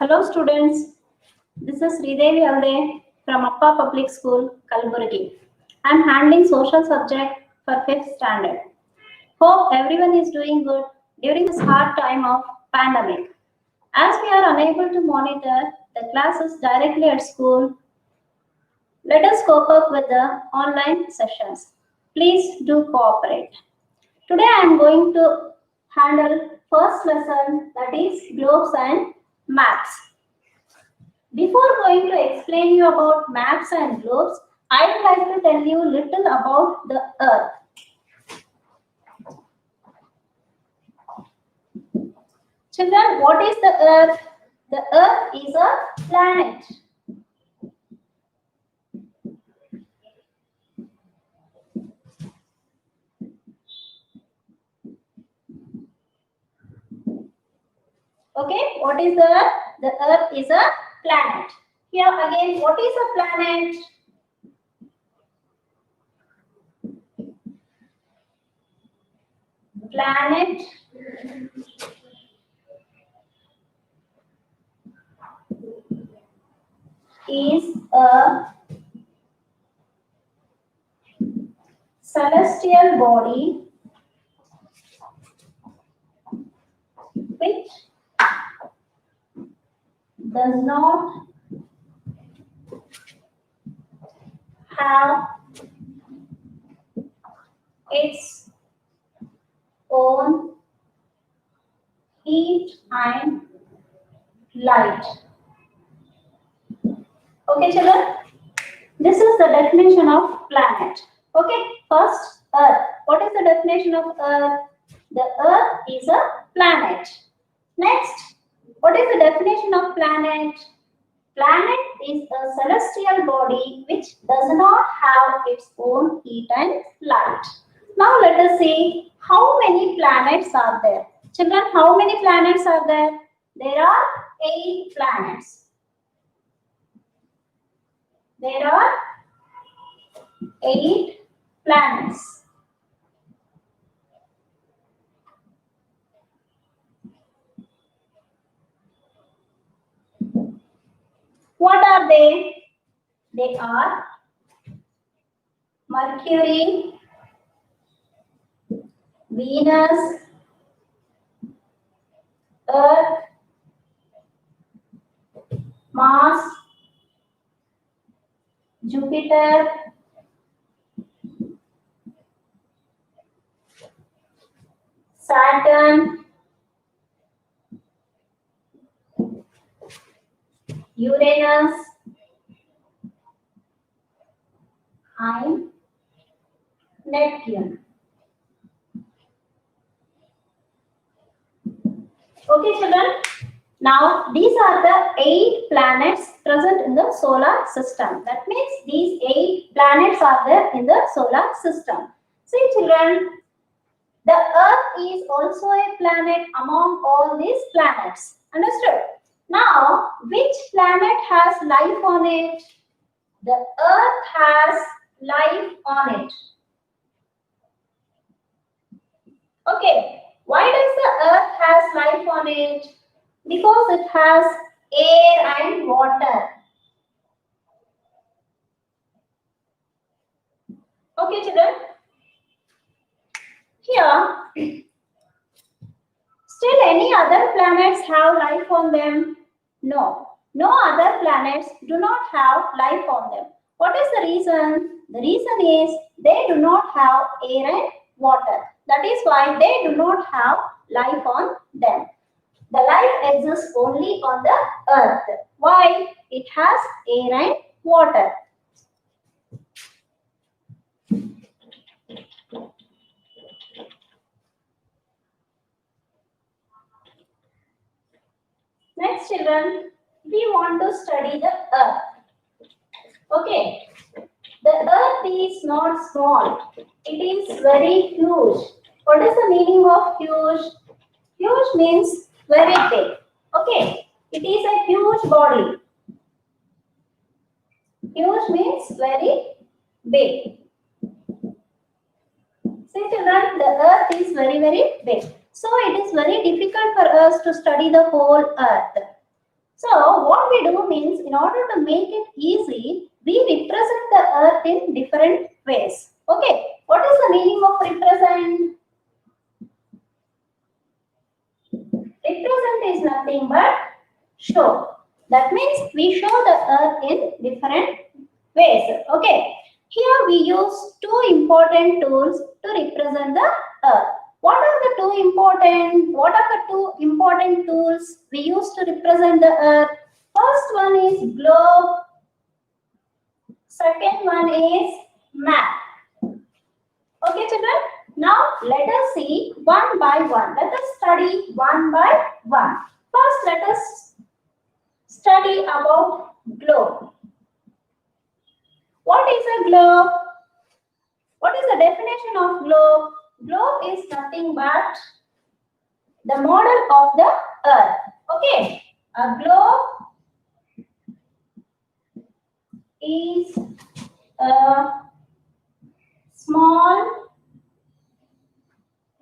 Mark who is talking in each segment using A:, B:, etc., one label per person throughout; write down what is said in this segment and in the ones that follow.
A: Hello students, this is Sridevi from APPA Public School, Kalburgi. I am handling social subject for 5th standard. Hope everyone is doing good during this hard time of pandemic. As we are unable to monitor the classes directly at school, let us cope up with the online sessions. Please do cooperate. Today I am going to handle first lesson, that is globes and maps. Before going to explain you about maps and globes, I would like to tell you little about the Earth. Children, what is the Earth? The Earth is a planet. Okay, what is the Earth? The Earth is a planet. Here again, what is a planet? Planet is a celestial body which does not have its own heat and light. Okay, children? This is the definition of planet. Okay, first Earth. What is the definition of Earth? The Earth is a planet. Next, what is the definition of planet? Planet is a celestial body which does not have its own heat and light. Now let us see how many planets are there. Children, how many planets are there? There are 8 planets. There are 8 planets. What are they? They are Mercury, Venus, Earth, Mars, Jupiter, Saturn, Uranus, and Neptune. Okay, children. Now, these are the 8 planets present in the solar system. That means these 8 planets are there in the solar system. See, children, the Earth is also a planet among all these planets. Understood? Now, which planet has life on it? The Earth has life on it. Okay, why does the Earth has life on it? Because it has air and water. Okay, children. Here, still any other planets have life on them? No. No other planets do not have life on them. What is the reason? The reason is they do not have air and water. That is why they do not have life on them. The life exists only on the Earth. Why? It has air and water. Next, children, we want to study the Earth. Okay, the Earth is not small. It is very huge. What is the meaning of huge? Huge means very big. Okay, it is a huge body. Huge means very big. See, children, the Earth is very, very big. So it is very difficult for us to study the whole Earth. So what we do means, in order to make it easy, we represent the earth in different ways. Okay, what is the meaning of represent? Represent is nothing but show. That means we show the earth in different ways. Okay, here we use two important tools to represent the earth. What are the two important tools we use to represent the earth? First one is globe, second one is map. Okay, children. Now let us see one by one. Let us study one by one. First, let us study about globe. What is a globe? What is the definition of globe? Globe is nothing but the model of the earth. Okay, a globe is a small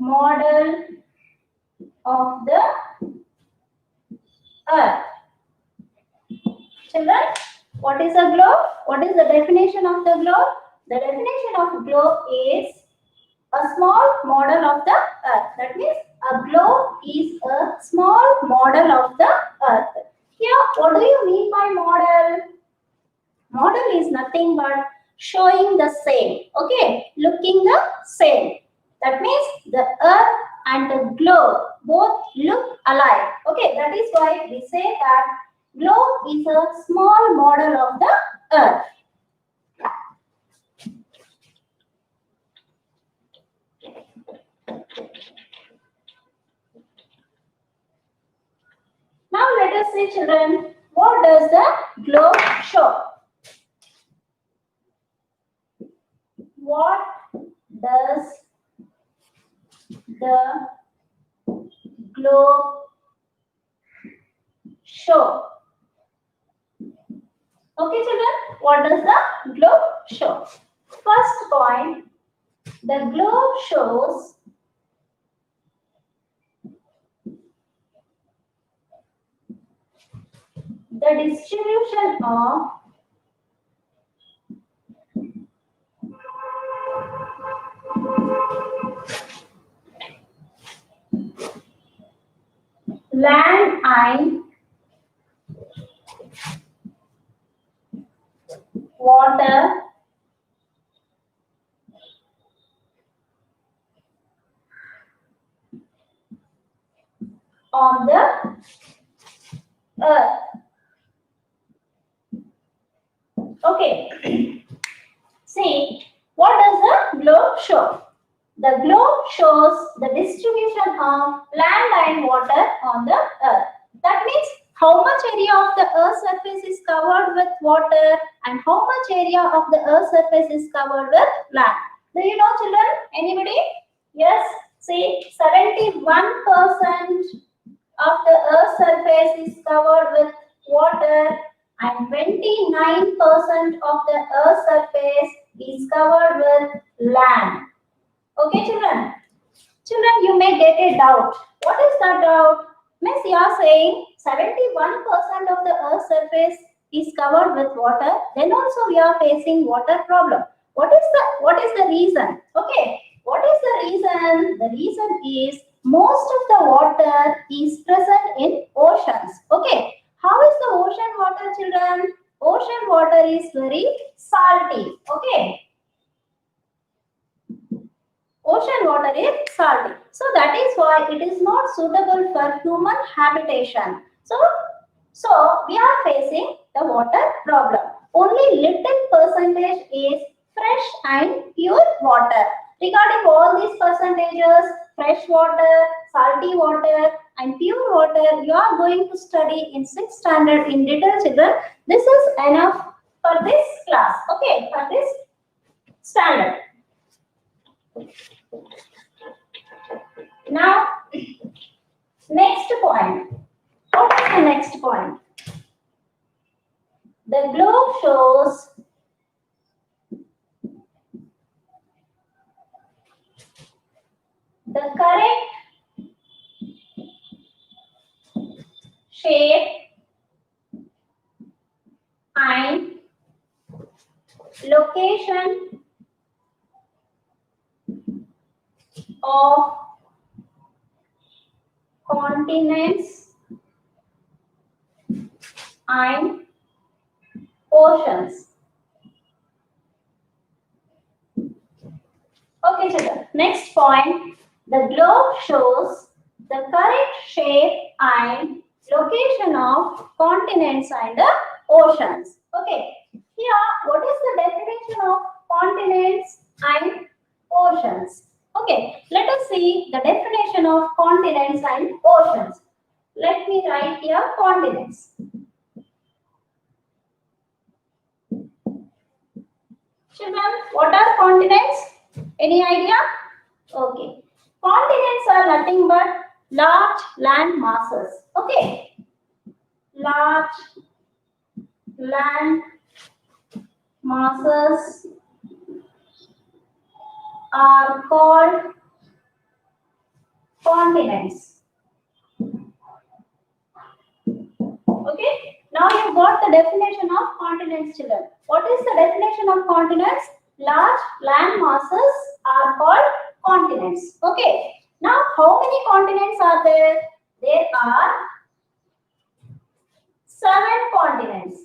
A: model of the earth. Children, what is a globe? What is the definition of the globe? The definition of globe is a small model of the earth. That means a globe is a small model of the earth. Here, what do you mean by model? Model is nothing but showing the same. Okay, looking the same. That means the earth and the globe both look alike. Okay, that is why we say that globe is a small model of the earth. Now let us see, children, what does the globe show? What does the globe show? Okay, children, what does the globe show? First point, the globe shows the distribution of land and water on the earth. Okay. See, what does the globe show? The globe shows the distribution of land and water on the earth. That means how much area of the earth's surface is covered with water and how much area of the earth's surface is covered with land. Do you know, children? Anybody? Yes. See, 71% of the earth's surface is covered with water and 29% of the earth's surface is covered with land. Okay, children? Children, you may get a doubt. What is that doubt? Miss, you are saying 71% of the earth's surface is covered with water. Then also we are facing water problem. What is the reason? Okay, what is the reason? The reason is most of the water is present in oceans. Okay, how is the ocean water, children? Ocean water is very salty. Okay. Ocean water is salty. So that is why it is not suitable for human habitation. So we are facing the water problem. Only little percentage is fresh and pure water. Regarding all these percentages, fresh water, salty water and pure water, you are going to study in 6th standard in detail, children. This is enough for this class. Okay, for this standard. Now, next point. What is the next point? The globe shows the correct shape Location of continents and oceans. Okay, children. Next point. The globe shows the correct shape and location of continents and oceans. Okay. Here, what is the definition of continents and oceans? Okay. Let us see the definition of continents and oceans. Let me write here continents. Children, what are continents? Any idea? Okay. Continents are nothing but large land masses. Okay. Large land masses are called continents. Okay. Now you got the definition of continents, children. What is the definition of continents? Large land masses are called continents. Okay. Now, how many continents are there? There are 7 continents.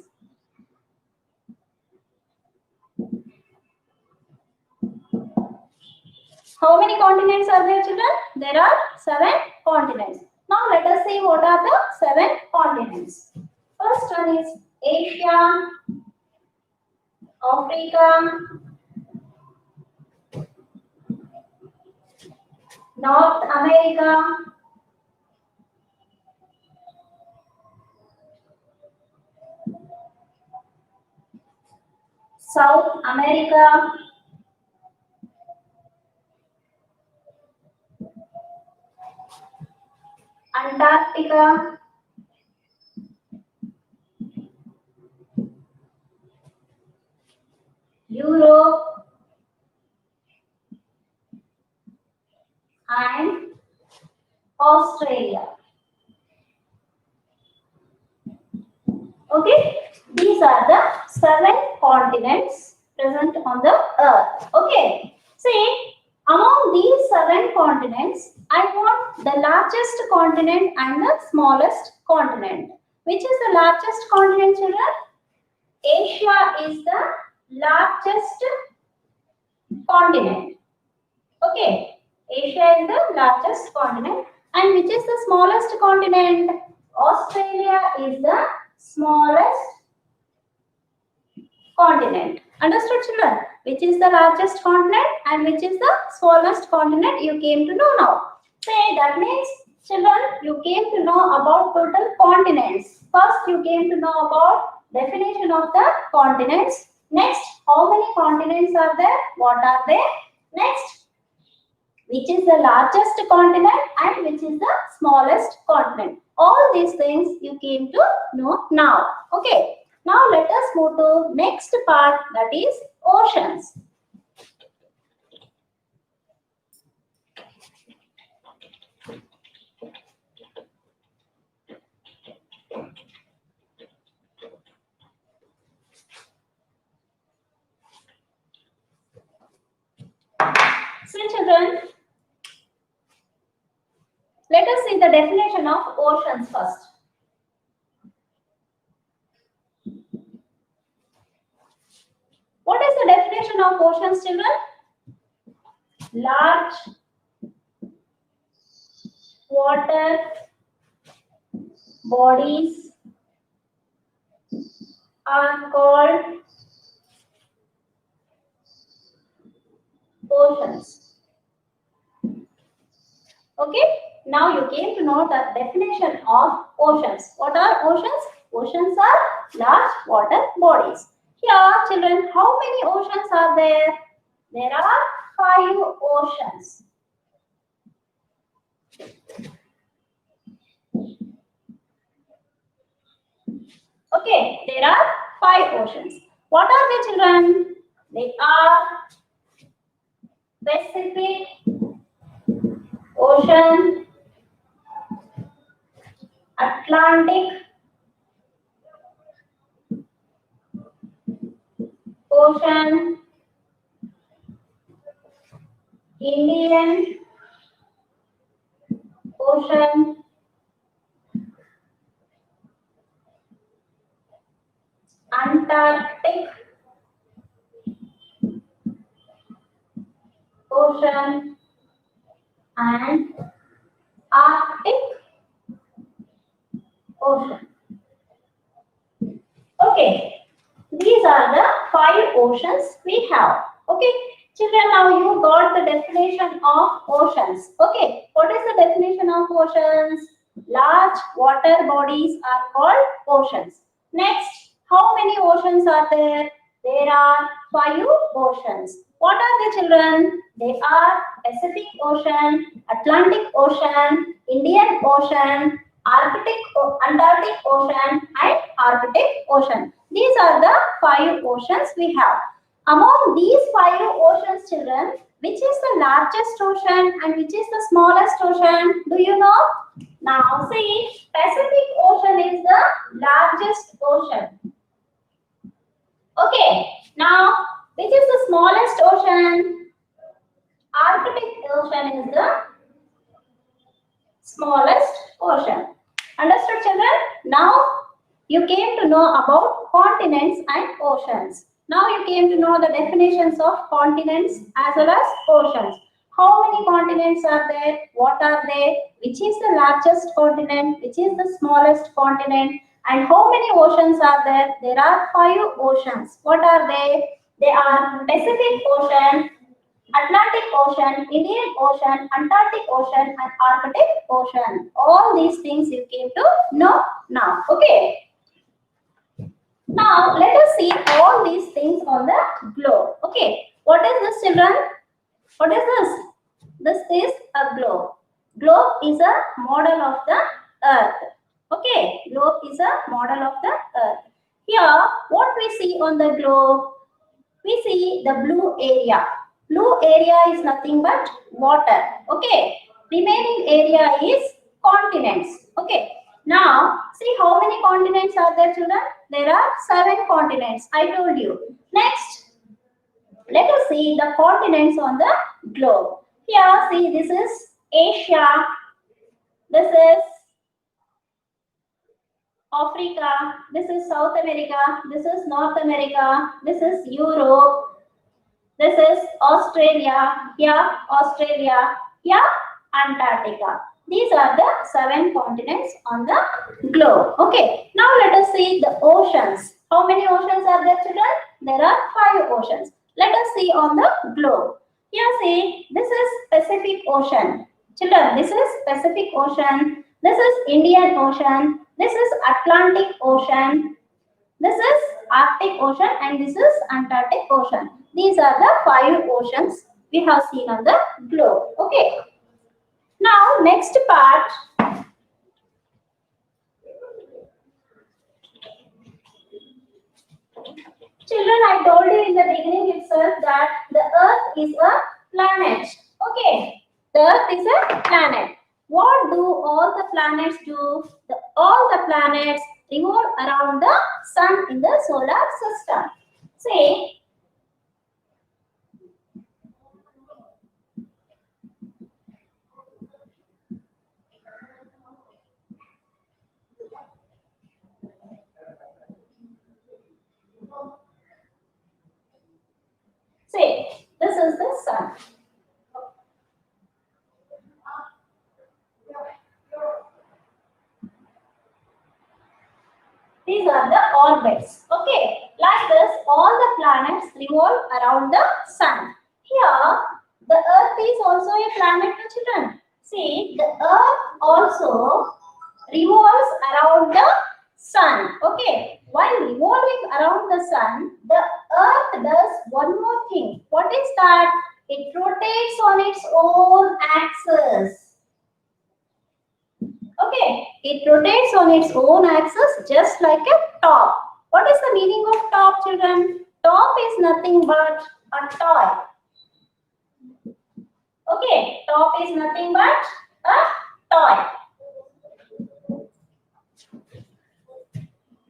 A: How many continents are there, children? There are 7 continents. Now, let us see what are the 7 continents. First one is Asia, Africa, North America, South America, Antarctica, Europe, and Australia. Okay, these are the 7 continents present on the earth. Okay, see, among these 7 continents, I want the largest continent and the smallest continent. Which is the largest continent, children? Asia is the largest continent. Okay, Asia is the largest continent. And which is the smallest continent? Australia is the smallest continent. Understood, children? Which is the largest continent and which is the smallest continent you came to know now. Say that means, children, you came to know about total continents. First, you came to know about definition of the continents. Next, how many continents are there? What are they? Next, which is the largest continent and which is the smallest continent. All these things you came to know now. Okay. Now let us move to next part, that is oceans. So children, let us see the definition of oceans first. What is the definition of oceans, children? Large water bodies are called oceans. Okay, now you came to know the definition of oceans. What are oceans? Oceans are large water bodies. Here, children, how many oceans are there? There are 5 oceans. Okay, there are 5 oceans. What are they, children? They are Pacific Ocean, Atlantic Ocean, Indian Ocean, Antarctic Ocean, and Arctic Ocean. Okay, these are the 5 oceans we have. Okay, children, now you got the definition of oceans. Okay, what is the definition of oceans? Large water bodies are called oceans. Next, how many oceans are there? There are 5 oceans. What are they, children? They are Pacific Ocean, Atlantic Ocean, Indian Ocean, Antarctic Ocean, and Arctic Ocean. These are the 5 oceans we have. Among these 5 oceans, children, which is the largest ocean and which is the smallest ocean? Do you know? Now see, Pacific Ocean is the largest ocean. Okay, now which is the smallest ocean? Arctic Ocean is the smallest ocean. Understood, children? Now you came to know about continents and oceans. Now you came to know the definitions of continents as well as oceans. How many continents are there? What are they? Which is the largest continent? Which is the smallest continent? And how many oceans are there? There are 5 oceans. What are they? They are Pacific Ocean, Atlantic Ocean, Indian Ocean, Antarctic Ocean, and Arctic Ocean. All these things you came to know now. Okay. Now let us see all these things on the globe. Okay. What is this, children? What is this? This is a globe. Globe is a model of the earth. Okay. Globe is a model of the earth. Here, what we see on the globe? We see the blue area. Blue area is nothing but water. Okay. Remaining area is continents. Okay. Now, see how many continents are there, children? There are 7 continents. I told you. Next, let us see the continents on the globe. Here, see, this is Asia. This is Africa. This is South America. This is North America. This is Europe. This is Australia. Here, Australia. Here, Antarctica. These are the 7 continents on the globe. Okay. Now let us see the oceans. How many oceans are there, children? There are 5 oceans. Let us see on the globe. Here, see, this is Pacific Ocean. Children, this is Pacific Ocean. This is Indian Ocean. This is Atlantic Ocean. This is Arctic Ocean, and this is Antarctic Ocean. These are the 5 oceans we have seen on the globe. Okay. Now, next part. Children, I told you in the beginning itself that the Earth is a planet. Okay. The Earth is a planet. What do all the planets do? All the planets revolve around the sun in the solar system. Say, this is the sun. These are the orbits. Okay, like this, all the planets revolve around the sun. Here, the Earth is also a planet to children. See, the Earth also revolves around the sun. Okay, while revolving around the sun, the Earth does one more thing. What is that? It rotates on its own axis. Okay, it rotates on its own axis just like a top. What is the meaning of top, children? Top is nothing but a toy. Okay, top is nothing but a toy.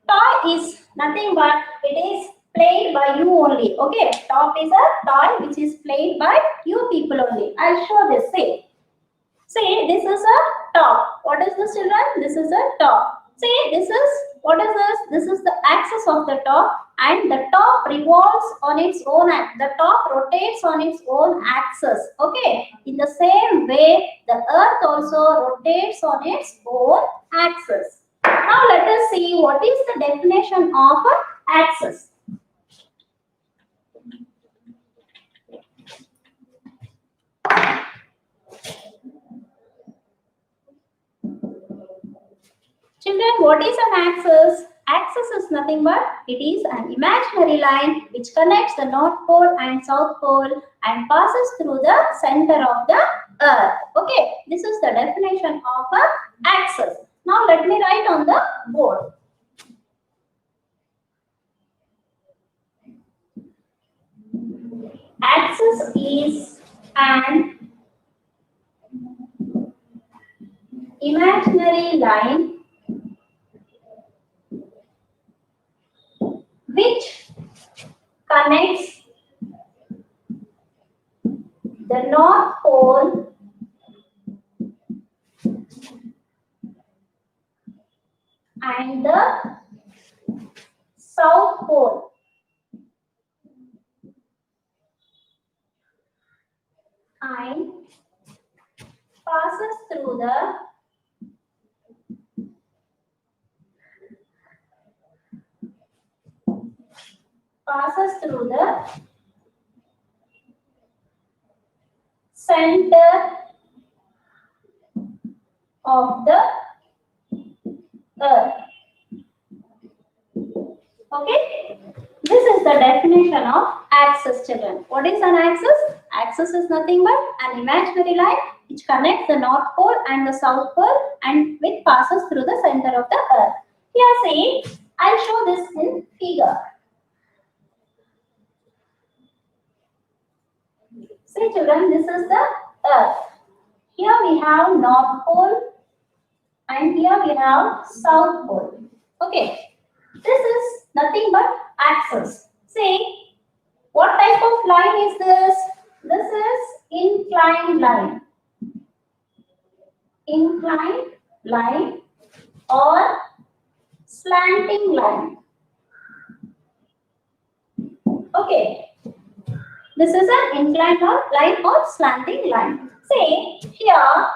A: Toy is nothing but it is played by you only. Okay, top is a toy which is played by you people only. I'll show this. See, this is a top. What is this, children? This is a top. See, this is, what is this? This is the axis of the top, and the top revolves on its own, the top rotates on its own axis. Okay, in the same way, the earth also rotates on its own axis. Now let us see what is the definition of an axis. Children, what is an axis? Axis is nothing but it is an imaginary line which connects the North Pole and South Pole and passes through the center of the earth. Okay, this is the definition of an axis. Now let me write on the board. Axis is an imaginary line which connects the North Pole and the South Pole. And passes through the center of the earth. Okay, this is the definition of axis, children. What is an axis? Axis is nothing but an imaginary line which connects the North Pole and the South Pole and which passes through the center of the earth. Here, see, I'll show this in figure. See, children, this is the earth. Here we have North Pole and here we have South Pole. Okay, this is nothing but axis. See, what type of line is this? This is inclined line. Inclined line or slanting line. Okay, this is an inclined line or slanting line. See, here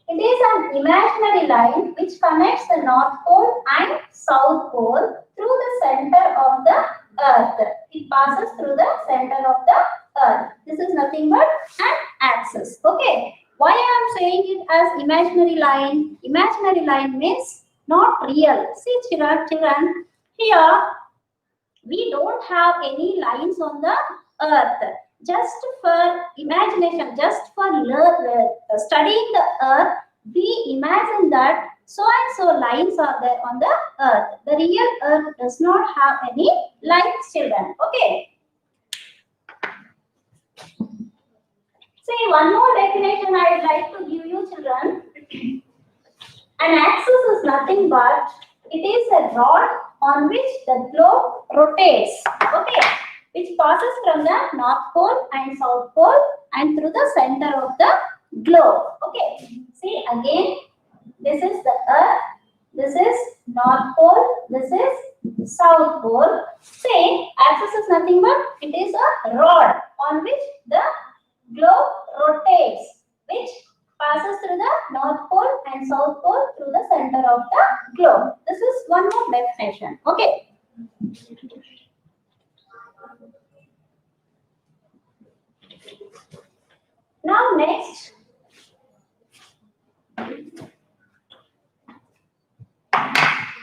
A: it is an imaginary line which connects the North Pole and South Pole through the center of the earth. It passes through the center of the earth. This is nothing but an axis. Okay. Why I am saying it as imaginary line? Imaginary line means not real. See, children, here we don't have any lines on the earth. Just for imagination, just for studying the earth, we imagine that so and so lines are there on the earth. The real earth does not have any lines, children. Okay. See, one more definition I would like to give you, children. An axis is nothing but it is a rod on which the globe rotates. Okay, which passes from the North Pole and South Pole and through the center of the globe. Okay, see again, this is the earth, this is North Pole, this is South Pole. See, axis is nothing but it is a rod on which the globe rotates, which passes through the North Pole and South Pole through the center of the globe. This is one more definition. Okay. Now next,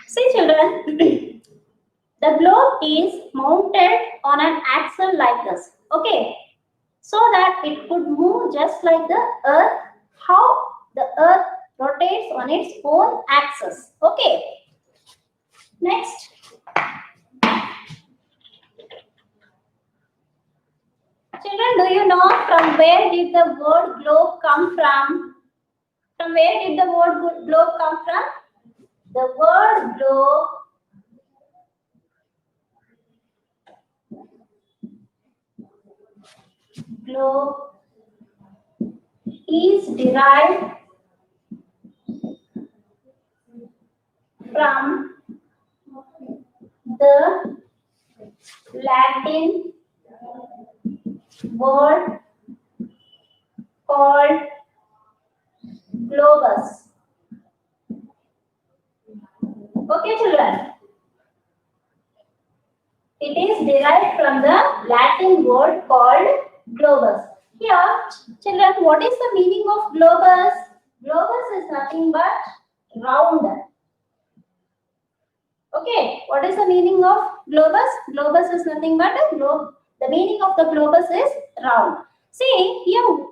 A: see children, the globe is mounted on an axle like this. Okay. So that it could move just like the earth, how the earth rotates on its own axis. Okay. Next. Children, do you know from where did the word globe come from? From where did the word globe come from? The word globe globe is derived from the Latin word called globus. Okay, children. It is derived from the Latin word called globus. Here, children, what is the meaning of globus? Globus is nothing but round. Okay, what is the meaning of globus? Globus is nothing but a globe. The meaning of the globus is round. See, here,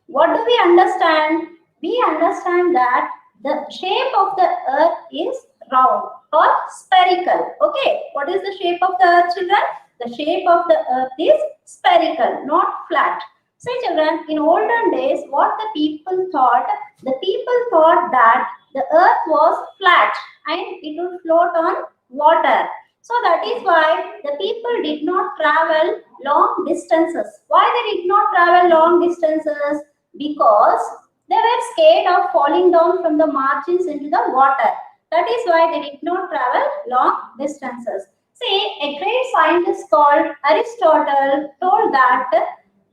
A: what do we understand? We understand that the shape of the earth is round or spherical. Okay, what is the shape of the earth, children? The shape of the earth is spherical, not flat. See, children, in olden days, what the people thought? The people thought that the earth was flat and it would float on water. So that is why the people did not travel long distances. Why they did not travel long distances? Because they were scared of falling down from the margins into the water. That is why they did not travel long distances. See, a great scientist called Aristotle told that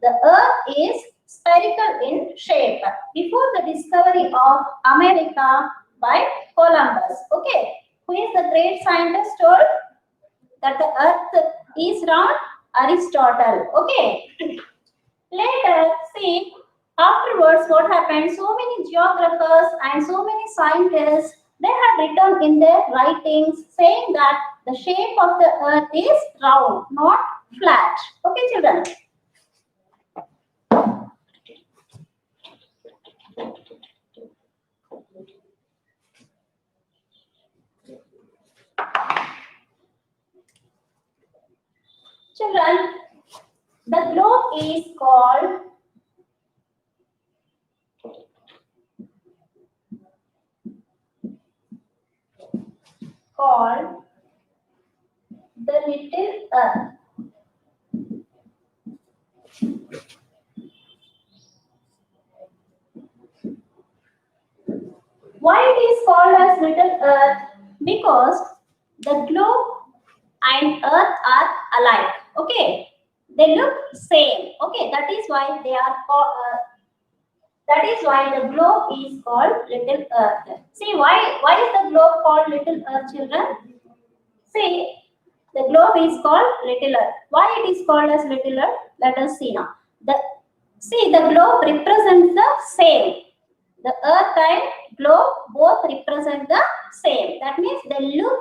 A: the earth is spherical in shape before the discovery of America by Columbus. Okay, who is the great scientist told that the earth is round? Aristotle. Okay. Later, see, afterwards what happened? So many geographers and so many scientists, they had written in their writings saying that the shape of the earth is round, not flat. Okay, children. Children, the globe is called the little earth. Why it is called as little earth? Because the globe and earth are alike. Okay, they look same. Okay, that is why they are called. That is why the globe is called little earth. See, why is the globe called little earth, children? See, the globe is called little earth. Why it is called as little earth? Let us see now. The globe represents the same. The earth and globe both represent the same. That means they look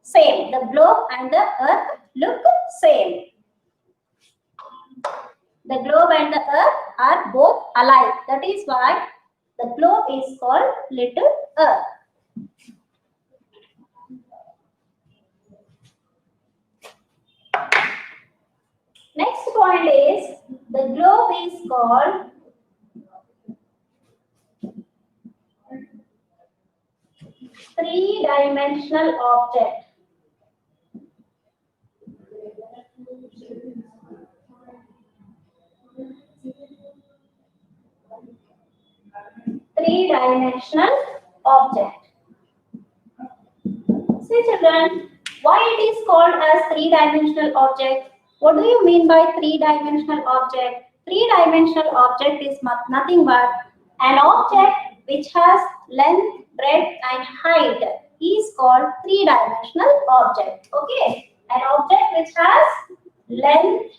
A: same. The globe and the earth look same. The globe and the earth are both alike. That is why the globe is called little earth. Next point is the globe is called three-dimensional object. Three-dimensional object. See, children, why it is called as three-dimensional object? What do you mean by three-dimensional object? Three-dimensional object is nothing but an object which has length, breadth and height is called three-dimensional object. Okay, an object which has length,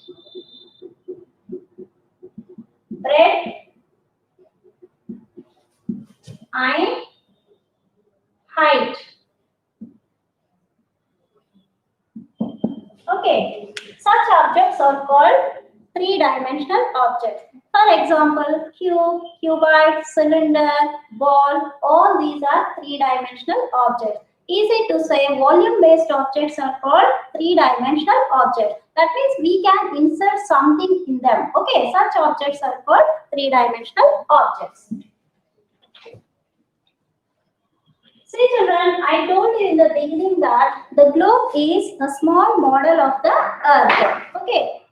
A: breadth and height. Okay, such objects are called three-dimensional objects. For example, cube, cuboid, cylinder, ball, all these are three-dimensional objects. Easy to say, volume-based objects are called three-dimensional objects. That means we can insert something in them. Okay, such objects are called three-dimensional objects. See, children, I told you in the beginning that the globe is a small model of the earth. Okay.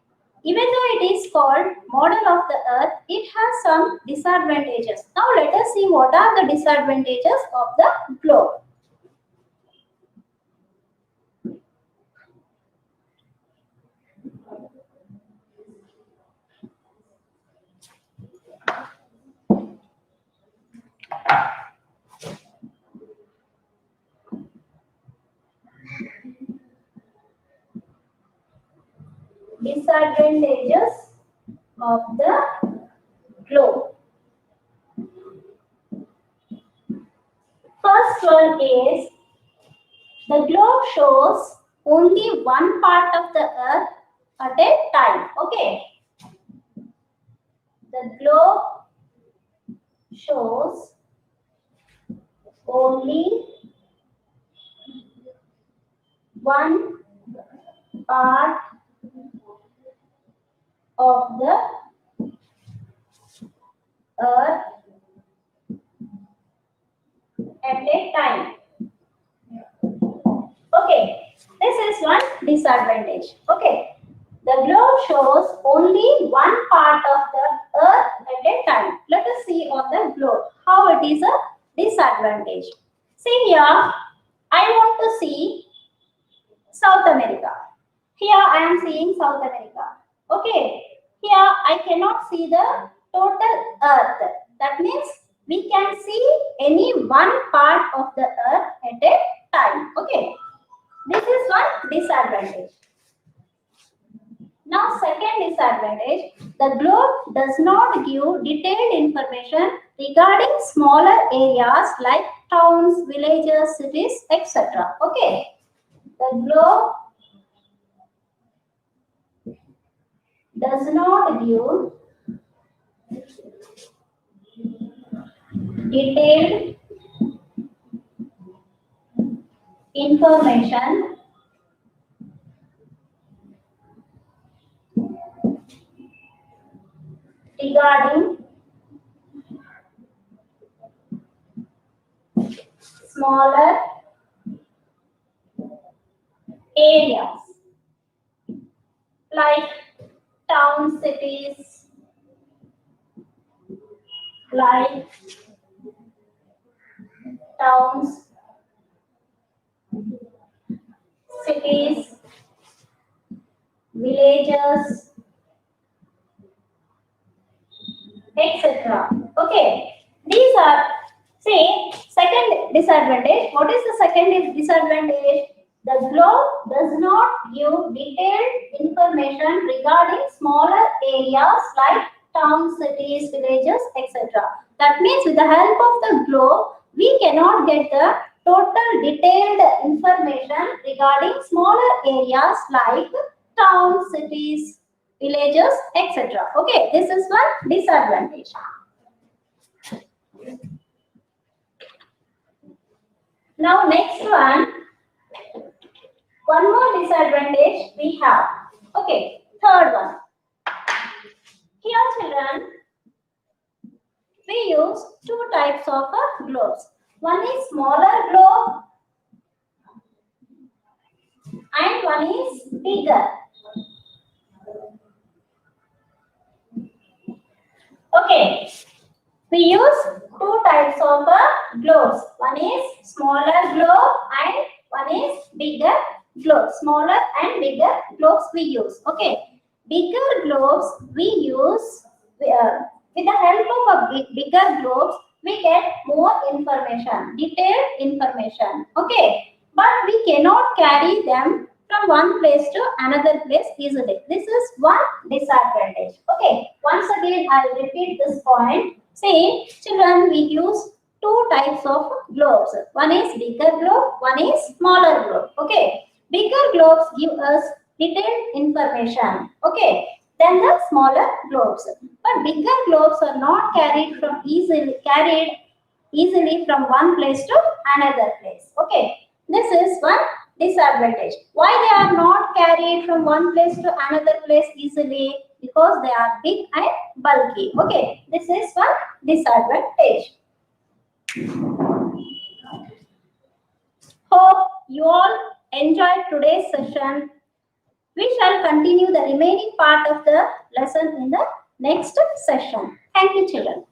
A: Even though it is called model of the Earth, it has some disadvantages. Now let us see what are the disadvantages of the globe. Disadvantages of the globe. First one is the globe shows only one part of the Earth at a time. Okay. The globe shows only one part of the Earth at a time. Okay, this is one disadvantage. Okay, the globe shows only one part of the Earth at a time. Let us see on the globe how it is a disadvantage. See here, I want to see South America. Here I am seeing South America. Okay, here I cannot see the total Earth. That means we can see any one part of the Earth at a time. Okay, this is one disadvantage. Now, second disadvantage, the globe does not give detailed information regarding smaller areas like towns, villages, cities, etc. Okay, the globe does not give detailed information regarding smaller areas like towns, cities, like towns, cities, villages, etc. Okay, these are, say, second disadvantage. What is the second disadvantage? The globe does not give detailed information regarding smaller areas like towns, cities, villages, etc. That means with the help of the globe, we cannot get the total detailed information regarding smaller areas like towns, cities, villages, etc. Okay, this is one disadvantage. Now next one more disadvantage we have. Okay, third one. Here children, we use two types of globes. One is smaller globe and one is bigger. Okay, we use two types of globes. One is smaller globe and one is bigger globe. Smaller and bigger globes we use. Okay, bigger globes we use with the help of a bigger globes we get more information, detailed information. Okay, but we cannot carry them from one place to another place easily. This is one disadvantage. Okay, once again I will repeat this point. See, children, we use two types of globes. One is bigger globe, one is smaller globe. Okay, bigger globes give us detailed information. Okay, than the smaller globes. But bigger globes are not carried easily from one place to another place. Okay, this is one disadvantage. Why they are not carried from one place to another place easily? Because they are big and bulky. Okay, this is one disadvantage. Hope you all enjoyed today's session. We shall continue the remaining part of the lesson in the next session. Thank you, children.